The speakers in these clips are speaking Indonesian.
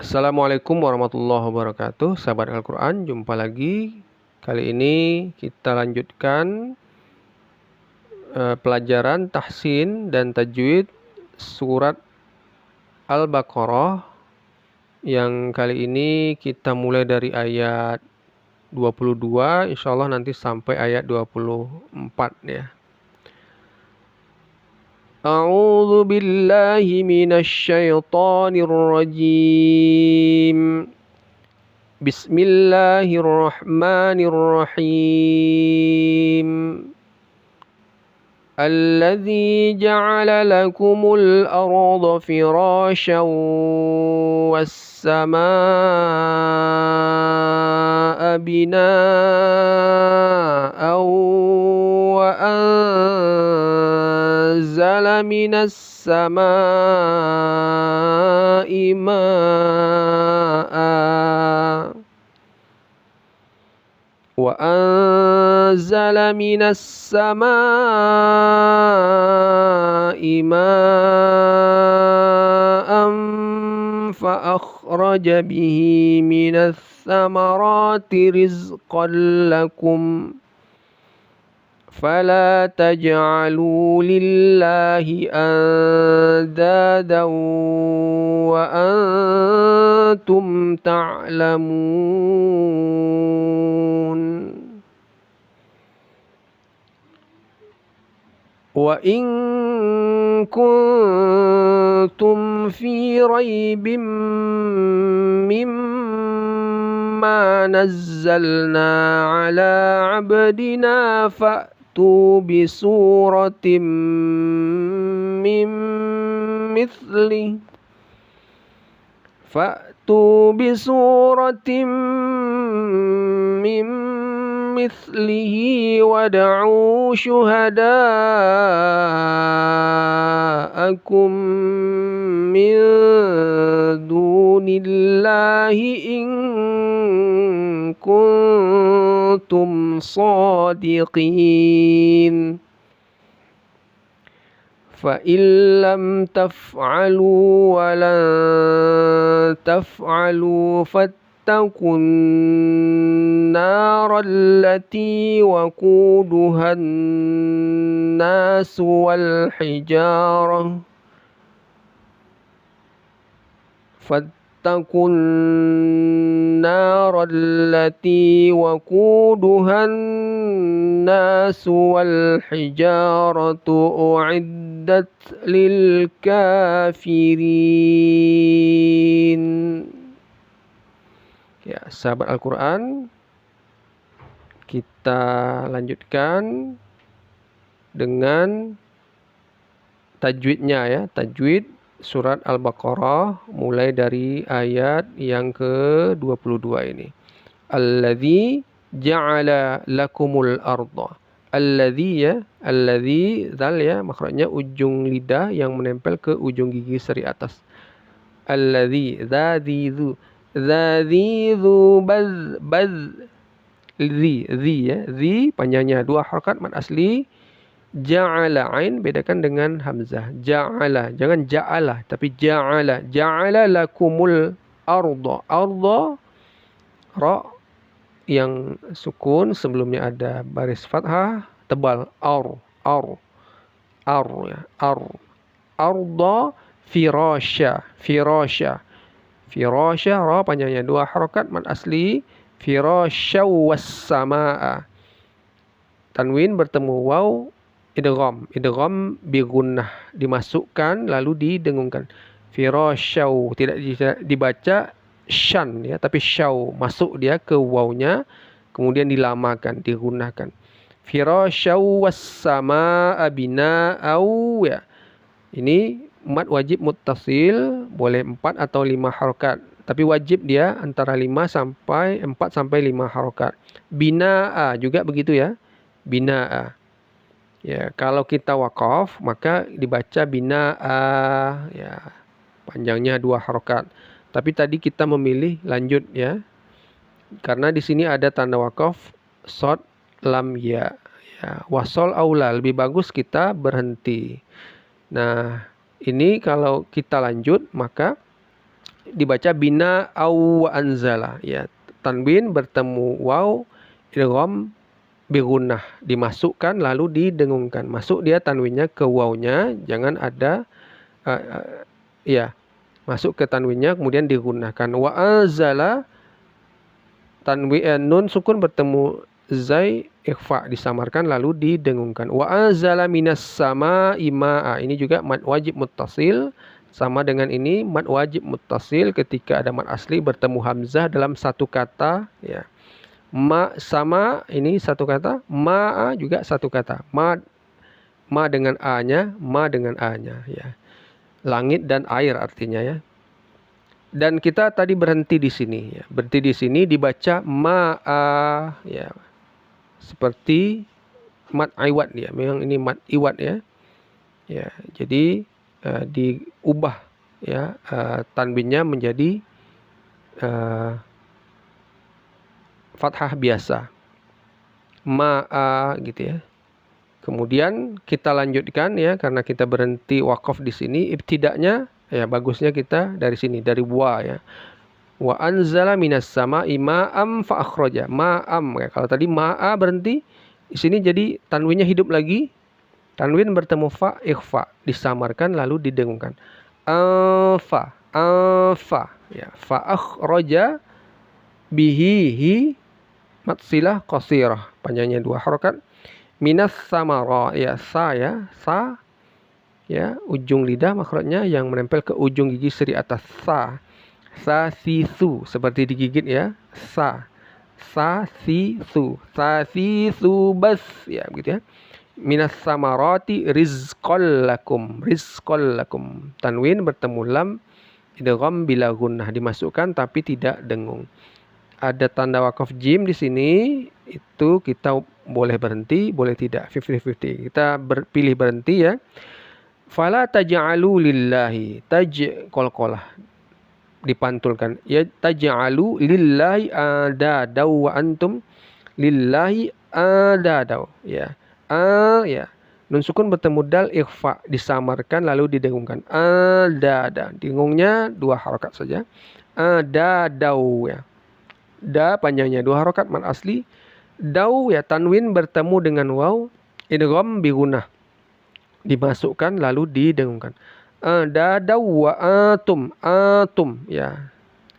Assalamualaikum warahmatullahi wabarakatuh. Sahabat Al-Quran, jumpa lagi. Kali ini kita lanjutkan pelajaran tahsin dan tajwid surat Al-Baqarah. Yang kali ini kita mulai dari ayat 22, insya Allah nanti sampai ayat 24 ya. A'udzu billahi minasyaitonir rajim. Bismillahirrahmanirrahim. Alladzi ja'ala lakumul arda firasyan was-samaa'a binaa'an wa anzala minas samaa'i maa'an وأنزل من السماء ماء فأخرج به من الثمرات رزقا لكم فلا تجعلوا لله أندادا وأنتم تعلمون وإن كنتم في ريب مما نزلنا على عبدنا فأتوا بسورة من مثله وادعوا شهداءكم من دون الله إن كنتم صادقين فإن لم تفعلوا ولن تفعلوا فاتقوا النار التي وقودها الناس والحجارة أعدت للكافرين. Ya, sahabat Al-Quran, kita lanjutkan dengan tajwidnya ya, tajwid surat Al-Baqarah mulai dari ayat yang ke-22 ini. Alladzi ja'ala lakumul arda. Alladzi ya, alladzi zal ya, makhrajnya ujung lidah yang menempel ke ujung gigi seri atas. Alladzi dzadzi baz zi ya, zi panjangnya 2 harakat mad asli. Ja'ala ain bedakan dengan hamzah. Ja'ala, jangan ja'ala tapi ja'ala. Ja'ala lakumul arda. Arda ra yang sukun, sebelumnya ada baris fathah tebal. Ar ya, arda firasya. Firasya ra panjangnya 2 harakat mad asli. Firasya was samaa. Tanwin bertemu waw, idgham bi gunnah, dimasukkan lalu didengungkan. Firasyaw tidak dibaca syan ya, tapi syaw, masuk dia ke wawnya kemudian dilamakan, digunakan. Firasyaw was samaa bina'aw ya. Ini mad wajib muttasil, boleh 4 atau 5 harakat, tapi wajib dia antara 4 sampai 5 harakat. Bina'a juga begitu ya, bina'a. Ya, kalau kita waqaf maka dibaca bina'a ya, panjangnya 2 harakat. Tapi tadi kita memilih lanjut ya, karena di sini ada tanda waqaf shad lam ya. Ya, wasol aula, lebih bagus kita berhenti. Nah, ini kalau kita lanjut maka dibaca bina au wa anzala ya. Tanwin bertemu waw idgham bigunnah, dimasukkan lalu didengungkan. Masuk dia tanwinnya ke wawnya, jangan ada ya, masuk ke tanwinnya kemudian digunakan. Wa anzala tanwin nun sukun bertemu zai ikhfa, disamarkan lalu didengungkan. Wa anzala minas sama ima'a, ini juga mad wajib muttasil. Sama dengan ini mad wajib muttasil ketika ada mad asli bertemu hamzah dalam satu kata ya. Ma sama ini satu kata, ma'a juga satu kata. Ma dengan a-nya, ma dengan a-nya ya. Langit dan air artinya ya. Dan kita tadi berhenti di sini ya. Berhenti di sini dibaca ma'a ya. Seperti mad iwad ya. Memang ini mad iwad ya. Ya, jadi diubah ya tanwinnya menjadi fathah biasa. Ma'a gitu ya. Kemudian kita lanjutkan ya, karena kita berhenti wakaf di sini. Ibtidaknya ya bagusnya kita dari sini, dari wa ya. Wa anzala minas sama'i ma'am fa akhraja. Ma'am ya. Kalau tadi ma'a berhenti, di sini jadi tanwinnya hidup lagi. Tanwin bertemu fa ikhfa, disamarkan lalu didengungkan. Fa ya. Fa akhraja bihi matsilah qasirah, panjangnya 2 harokat. Minas samara ya, sa ya, ujung lidah makhrajnya yang menempel ke ujung gigi seri atas. Sa si su, seperti digigit ya. Sa si su bas ya, begitu ya. Minas samarati rizqal lakum. Tanwin bertemu lam idgham bila gunnah, dimasukkan tapi tidak dengung. Ada tanda wakaf jim di sini, itu kita boleh berhenti, boleh tidak, 50-50. Kita pilih berhenti ya. Fala taj'alu lillahi, qalqalah, dipantulkan ya. Taj'alu lillahi adadaw wa antum lillahi adadaw ya. Ya. Nun sukun bertemu dal ikhfa, disamarkan lalu didengungkan. Adada, dengungnya 2 harokat saja. Adadaw ya. Da panjangnya 2 harokat mad asli. Daw ya, tanwin bertemu dengan waw idgham bi gunnah, dimasukkan lalu didengungkan. Dadaw wa atum ya,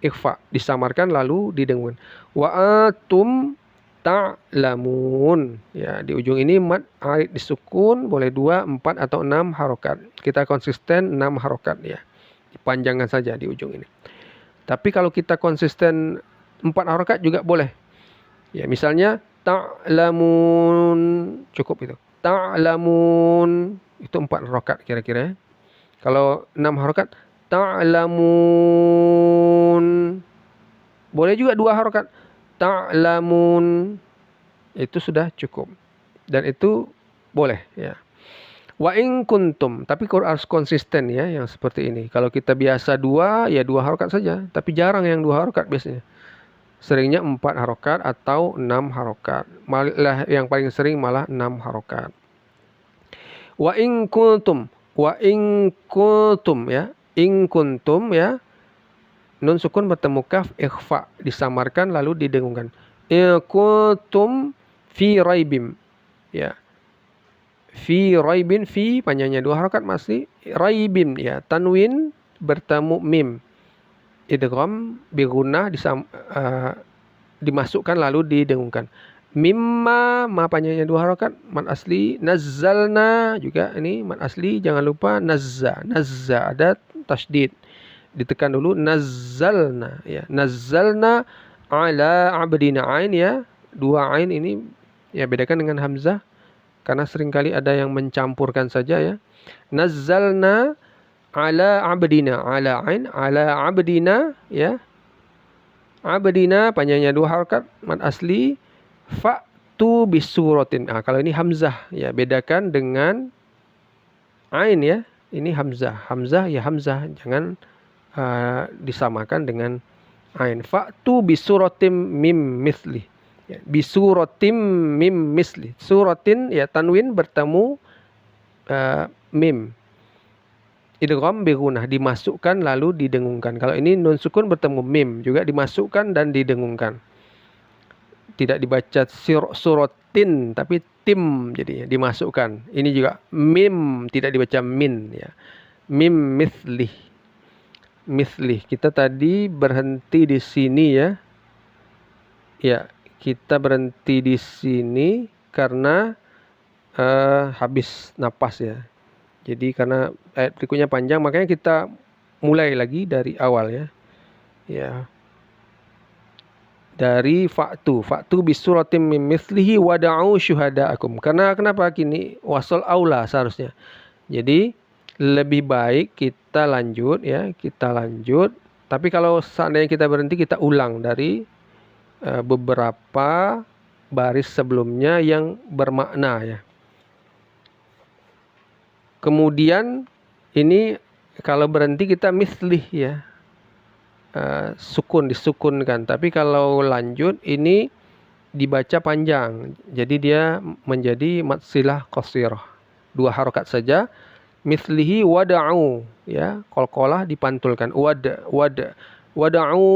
ikhfa, disamarkan lalu didengungkan. Wa atum ta'lamun ya, di ujung ini mad arid disukun, boleh 2, 4 atau 6 harokat. Kita konsisten 6 harokat ya, dipanjangkan saja di ujung ini. Tapi kalau kita konsisten 4 harokat juga boleh ya. Misalnya ta'lamun, cukup itu. Ta'lamun itu 4 harokat kira-kira ya. Kalau 6 harokat ta'lamun, boleh juga 2 harokat ta'lamun, itu sudah cukup dan itu boleh ya. Wa in kuntum, tapi harus konsisten ya yang seperti ini. Kalau kita biasa 2 ya 2 harokat saja, tapi jarang yang 2 harokat biasanya. Seringnya 4 harokat atau 6 harokat. Malah yang paling sering malah 6 harokat. Wa in kuntum ya. In kuntum ya. Nun sukun bertemu kaf ikhfa, disamarkan lalu didengungkan. In kuntum fi raibim ya. Fi raibin, fi panjangnya 2 harokat masih. Raibim ya, tanwin bertemu mim, idgham bi gunnah, dimasukkan lalu didengungkan. Mimma, ma panjangnya 2 harokat mad asli. Nazzalna juga ini mad asli, jangan lupa nazza ada tasydid, ditekan dulu. Nazzalna ya, nazzalna ala abdina, ain ya, 2 ain ini ya, bedakan dengan hamzah karena seringkali ada yang mencampurkan saja ya. Nazzalna ala abdina, ala ain, ala abdina ya. Abdina panjangnya 2 harokat mad asli. Fa'tu bisuratin. Kalau ini hamzah ya, bedakan dengan ain ya. Ini hamzah ya, hamzah, jangan disamakan dengan ain. Fa'tu bisuratim mim misli ya, bisuratim mim misli. Suratin ya, tanwin bertemu mim, idgham bi gunnah, dimasukkan lalu didengungkan. Kalau ini nun sukun bertemu mim juga dimasukkan dan didengungkan. Tidak dibaca suratin tapi tim jadinya dimasukkan. Ini juga mim tidak dibaca min ya. Mim mislih. Kita tadi berhenti di sini ya. Ya, kita berhenti di sini karena habis napas ya. Jadi karena ayat berikutnya panjang, makanya kita mulai lagi dari awal ya. Ya. Dari fa'tu bisuratim min mithlihi wada'u syuhada'akum. Karena kenapa kini wasal aula seharusnya. Jadi lebih baik kita lanjut ya, Tapi kalau seandainya kita berhenti, kita ulang dari beberapa baris sebelumnya yang bermakna ya. Kemudian ini kalau berhenti kita mislih ya. Disukunkan. Tapi kalau lanjut ini dibaca panjang. Jadi dia menjadi matsilah qasirah. 2 harokat saja. Mislihi wada'u ya, qalqalah dipantulkan. Wada'u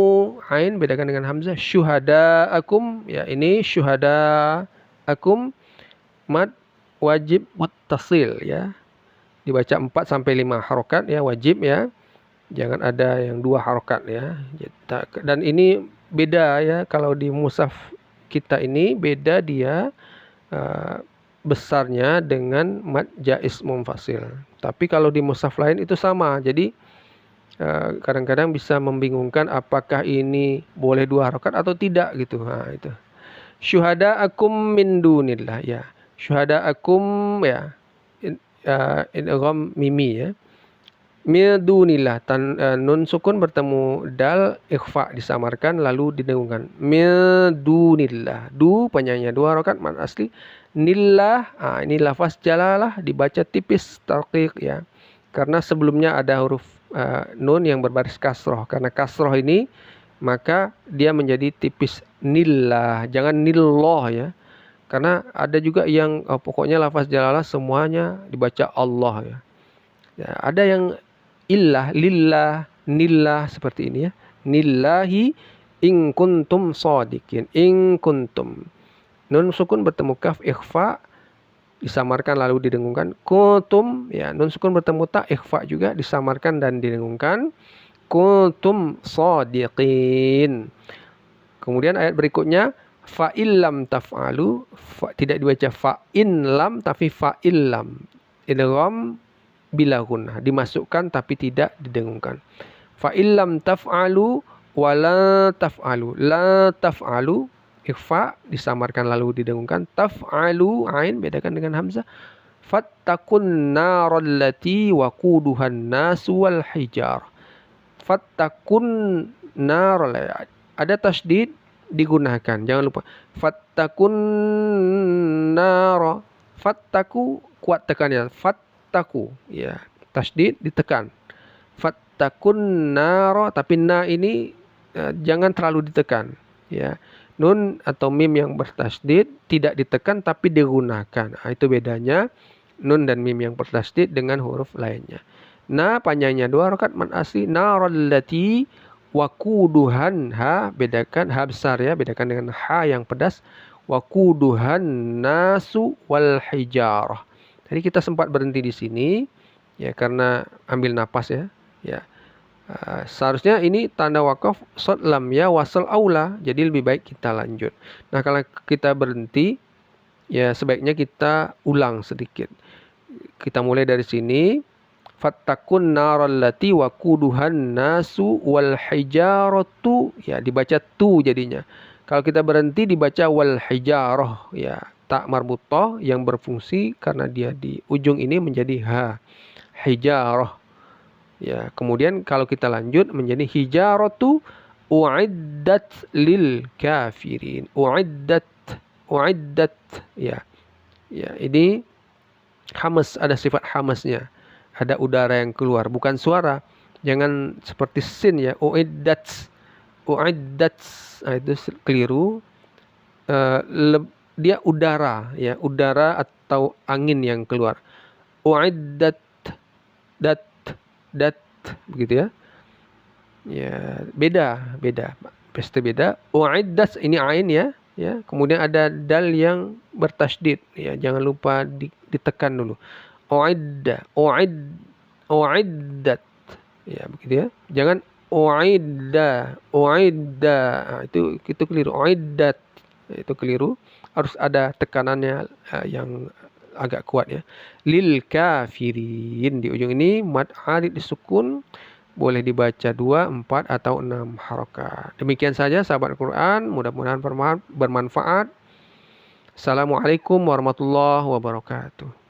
ain bedakan dengan hamzah. Syuhada'akum ya, ini syuhada'akum mad wajib muttasil ya. Dibaca 4 sampai 5 harokat ya, wajib ya. Jangan ada yang 2 harokat ya. Dan ini beda ya, kalau di mushaf kita ini beda dia besarnya dengan mad jaiz munfasil. Tapi kalau di mushaf lain itu sama. Jadi kadang-kadang bisa membingungkan apakah ini boleh 2 harokat atau tidak gitu. Nah, itu. Syuhada'akum min dunillah ya. Syuhada'akum ya. Idgham mimi ya. Midunillah, nun sukun bertemu dal, ikhfa disamarkan lalu didengungkan. Midunillah, panjangnya 2 harokat mad asli. Nillah, ini lafaz jalalah dibaca tipis tarqiq ya. Karena sebelumnya ada huruf nun yang berbaris kasroh. Karena kasroh ini maka dia menjadi tipis nillah, jangan nilloh ya. Karena ada juga yang pokoknya lafaz jalalah semuanya dibaca Allah ya. Ya, ada yang illah, lillah, nillah seperti ini ya. Nillahi in kuntum shadiqin. In kuntum. Nun sukun bertemu kaf ikhfa disamarkan lalu didengungkan. Kuntum ya, nun sukun bertemu ta ikhfa juga disamarkan dan didengungkan. Kuntum shadiqin. Kemudian ayat berikutnya fa illam taf'alu, tidak dibaca fa in lam tapi fa illam. Idgham bila gunnah, dimasukkan tapi tidak didengungkan. Fa illam taf'alu wa la taf'alu. La taf'alu ikhfa disamarkan lalu didengungkan. Taf'alu ain bedakan dengan hamzah. Fattaqun narallati waquduhan nasu wal hijar. Fattaqun nar, ada tasydid digunakan, jangan lupa. Fattaqun nar. Fattaku kuat tekannya. Fattaku ya, tasydid ditekan. Fattakun naro, tapi na ini jangan terlalu ditekan ya. Nun atau mim yang bertasydid tidak ditekan tapi digunakan. Itu bedanya nun dan mim yang bertasydid dengan huruf lainnya. Na panjangnya 2 harokat mad asli. Narallati waquduhan, ha bedakan, ha besar ya, bedakan dengan ha yang pedas. Waquduhan nasu wal hijarah. Jadi kita sempat berhenti di sini ya karena ambil napas ya. Ya. Seharusnya ini tanda wakaf shad lam ya wasal aula. Jadi lebih baik kita lanjut. Nah, kalau kita berhenti ya sebaiknya kita ulang sedikit. Kita mulai dari sini. Fattakun narallati waquduhan nasu wal hijaratu ya, dibaca tu jadinya. Kalau kita berhenti dibaca wal hijarah ya. Tak marbutah yang berfungsi karena dia di ujung ini menjadi ha. Hijarah. Ya, kemudian kalau kita lanjut menjadi hijaratu uiddat lil kafirin. Uiddat ya. Ya, ini hamas, ada sifat hamasnya. Ada udara yang keluar, bukan suara. Jangan seperti sin ya. Uiddat. Nah, itu keliru. Dia udara ya, udara atau angin yang keluar. Uiddat uiddat, begitu ya. Ya, beda. Pasti beda. Uiddat ini ain ya, ya. Kemudian ada dal yang bertasydid, ya. Jangan lupa ditekan dulu. Uiddat. Ya, begitu ya. Jangan uidda. Nah, itu keliru. Uiddat. Itu keliru. Harus ada tekanannya yang agak kuat ya. Lil kafirin, di ujung ini mad arid disukun, boleh dibaca 2, 4 atau 6 harokat. Demikian saja sahabat Quran, mudah-mudahan bermanfaat. Assalamualaikum warahmatullahi wabarakatuh.